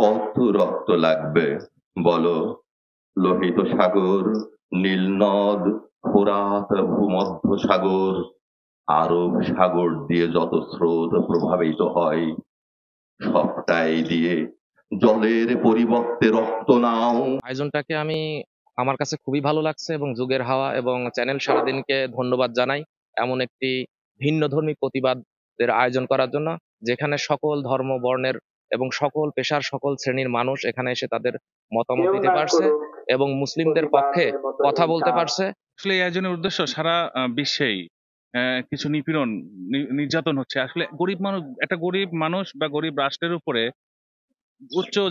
কত রক্ত লাগবে বলো? লোহিত সাগর, নীল নদ, ফোরাত, ভূমধ্য সাগর, আরব সাগর দিয়ে যত স্রোত প্রভাবিত হয়, সবটাই দিয়ে জলের পরিবর্তে রক্ত নাও। আয়োজনটাকে আমার কাছে খুবই ভালো লাগছে এবং যুগের হাওয়া এবং চ্যানেল সারাদিনকে ধন্যবাদ জানাই এমন একটি ভিন্নধর্মী প্রতিবাদের আয়োজন করার জন্য, যেখানে সকল ধর্ম বর্ণের এবং সকল পেশার সকল শ্রেণীর মানুষ এখানে এসে তাদের মতামত দিতে পারছে এবং মুসলিমদের পক্ষে কথা বলতে পারছে। আসলে এই আয়োজনের উদ্দেশ্য সারা বিশ্বেই কিছু নিপীড়ন নির্যাতন হচ্ছে। আসলে একটা গরিব মানুষ বা গরিব রাষ্ট্রের উপরে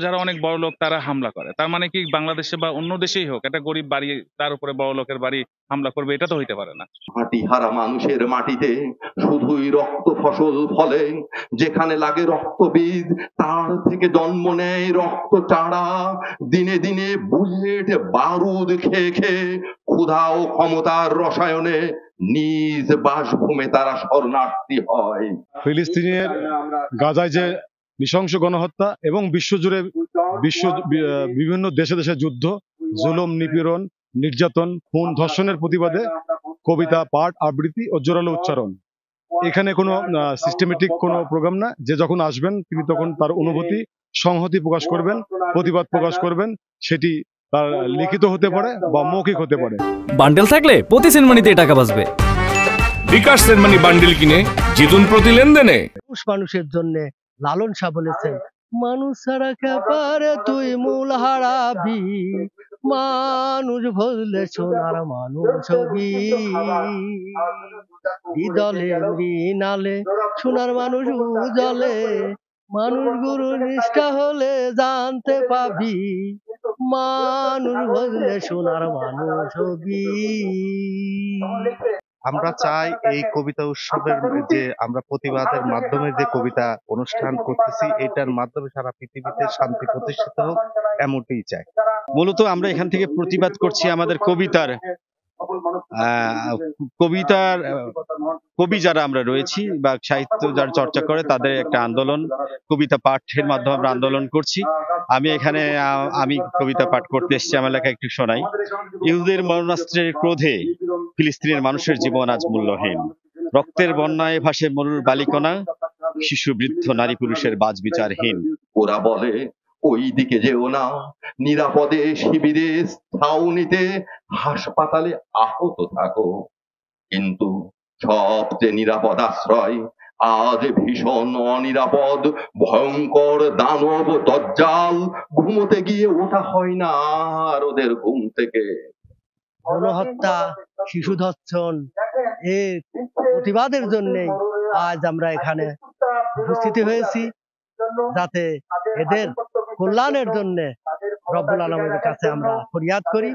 যারা অনেক বড় লোক তারা হামলা করে। তার মানে কি বাংলাদেশে বা অন্য দেশেই হোক একটা গরিব বাড়ি তার উপরে বড় লোকের বাড়ি হামলা করবে? এটা তো হইতে পারে না। মাটিহারা মানুষের মাটিতে শুধুই রক্ত ফসল ফলে, যেখানে লাগে রক্তবীজ তার থেকে জন্ম নেয় রক্ত চারা। দিনে দিনে বুলেট বারুদ খেয়ে খেয়ে ক্ষুধা ও ক্ষমতার রসায়নে নিজ বাসভূমে তারা শরণার্থী হয়। ফিলিস্তিনের গাজায় যে নৃশংস গণহত্যা এবং বিশ্বজুড়ে বিভিন্ন দেশে দেশে যুদ্ধ, জুলুম, নিপীড়ন, নির্যাতন, খুন, ধর্ষণের প্রতিবাদে কবিতা, পাঠ, আবৃত্তি ও জোরালো উচ্চারণ। এখানে কোনো সিস্টেমেটিক কোনো প্রোগ্রাম না, যে যখন আসবেন তিনি তখন তার অনুভূতি, সংহতি প্রকাশ করবেন, প্রতিবাদ প্রকাশ করবেন। সেটি তার লিখিত হতে পারে বা মৌখিক হতে পারে। বান্ডেল থাকলে প্রতি সেনমানিতে টাকা বাঁচবে। বিকাশ সেনমানি বান্ডেল কিনে জিতুন প্রতি লেনদেনে। মানুষের জন্য লালন শাহ বলেছেন, মানুষ ছাড়া খেপারে তুই মূল হারাবি, মানুষ ভুললে সোনার মানুষ হবি, হৃদলে মৃণালে সোনার মানুষ উজলে, মানুষ গুরু নিষ্ঠা হলে জানতে পাবি, মানুষ ভুললে সোনার মানুষ হবি। আমরা চাই এই কবিতা উৎসবের যে আমরা প্রতিবাদের মাধ্যমে যে কবিতা অনুষ্ঠান করতেছি, এটার মাধ্যমে সারা পৃথিবীতে শান্তি প্রতিষ্ঠিত হোক, এমনটাই চাই। মূলত আমরা এখান থেকে প্রতিবাদ করছি আমাদের কবিতার কবি যারা আমরা রয়েছি বা সাহিত্য যারা চর্চা করে তাদের একটা আন্দোলন, কবিতা পাঠের মাধ্যমে আমরা আন্দোলন করছি। আমি কবিতা পাঠ করতে এসেছি, আমার লেখা একটু শোনাই। ইহুদের মরণাস্ত্রের ক্রোধে ফিলিস্তিনের মানুষের জীবন আজ মূল্যহীন, রক্তের বন্যায় ভাসে মরুর বালিকণা, শিশু বৃদ্ধ নারী পুরুষের বাজ বিচারহীন। ওরা বলে ওই দিকে যেও না, নিরাপদে শিবিরে ছাউনিতে হাসপাতালে আহত থাকো, কিন্তু সবচেয়ে নিরাপদ আশ্রয় আজ ভীষণ অনিরাপদ, ভয়ঙ্কর দানব দজ্জাল। ঘুমোতে গিয়ে ওঠা হয় না আর ওদের ঘুম থেকে। গণহত্যা, শিশু ধর্ষণ এর প্রতিবাদের জন্যই আজ আমরা এখানে উপস্থিত হয়েছি, যাতে এদের কল্যাণের জন্য রব্বুল আলামিনের কাছে আমরা ফরিয়াদ করি।